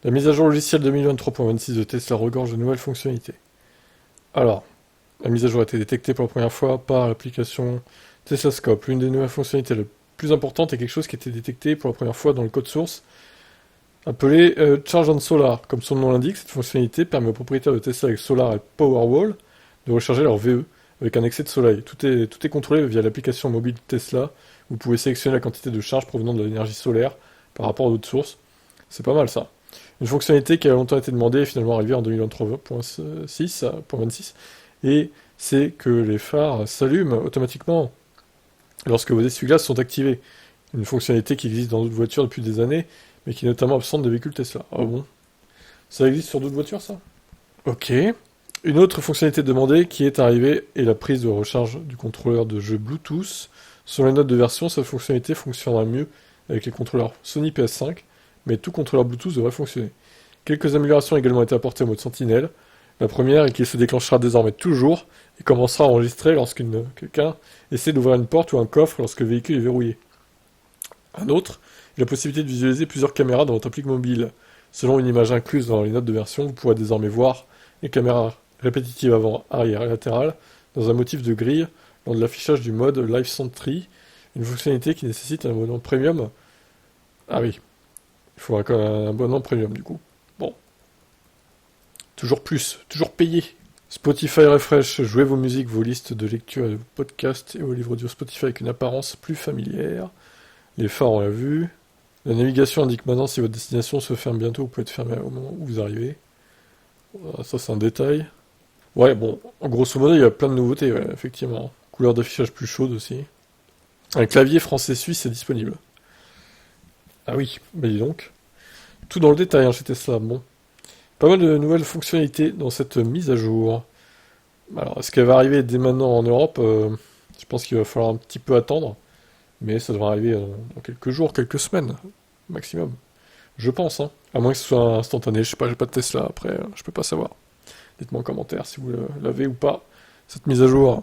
La mise à jour logicielle 2023.26 de Tesla regorge de nouvelles fonctionnalités. Alors, la mise à jour a été détectée pour la première fois par l'application Tesla Scope. L'une des nouvelles fonctionnalités les plus importantes est quelque chose qui a été détecté pour la première fois dans le code source, appelé Charge on Solar. Comme son nom l'indique, cette fonctionnalité permet aux propriétaires de Tesla avec Solar et Powerwall de recharger leur VE avec un excès de soleil. Tout est contrôlé via l'application mobile Tesla. Vous pouvez sélectionner la quantité de charge provenant de l'énergie solaire par rapport à d'autres sources. C'est pas mal ça. Une fonctionnalité qui a longtemps été demandée est finalement arrivée en 2023.26, et c'est que les phares s'allument automatiquement lorsque vos essuie-glaces sont activés. Une fonctionnalité qui existe dans d'autres voitures depuis des années, mais qui est notamment absente des véhicules Tesla. Ah bon? Ça existe sur d'autres voitures, ça? Ok. Une autre fonctionnalité demandée qui est arrivée est la prise de recharge du contrôleur de jeu Bluetooth. Selon les notes de version, cette fonctionnalité fonctionnera mieux avec les contrôleurs Sony PS5, mais tout contrôleur Bluetooth devrait fonctionner. Quelques améliorations ont également été apportées au mode Sentinelle. La première est qu'il se déclenchera désormais toujours et commencera à enregistrer lorsque quelqu'un essaie d'ouvrir une porte ou un coffre lorsque le véhicule est verrouillé. Un autre est la possibilité de visualiser plusieurs caméras dans votre appli mobile. Selon une image incluse dans les notes de version, vous pourrez désormais voir les caméras répétitives avant, arrière et latérales dans un motif de grille lors de l'affichage du mode Live Sentry, une fonctionnalité qui nécessite un abonnement premium. Ah oui, il faudra quand même un abonnement premium du coup. Bon, toujours plus, toujours payé. Spotify Refresh, jouez vos musiques, vos listes de lecture et vos podcasts et vos livres audio Spotify avec une apparence plus familière. Les phares, on l'a vu. La navigation indique maintenant si votre destination se ferme bientôt ou peut être fermée au moment où vous arrivez. Ça, c'est un détail. Ouais, bon, en grosso modo, il y a plein de nouveautés, ouais, effectivement. Couleur d'affichage plus chaude aussi. Un clavier français-suisse est disponible. Ah oui, bah dis donc. Tout dans le détail hein, chez Tesla. Bon. Pas mal de nouvelles fonctionnalités dans cette mise à jour. Alors, est-ce qu'elle va arriver dès maintenant en Europe? Je pense qu'il va falloir un petit peu attendre. Mais ça devrait arriver dans quelques jours, quelques semaines, maximum. Je pense, hein. À moins que ce soit instantané, je sais pas, j'ai pas de Tesla après, je peux pas savoir. Dites-moi en commentaire si vous l'avez ou pas, cette mise à jour.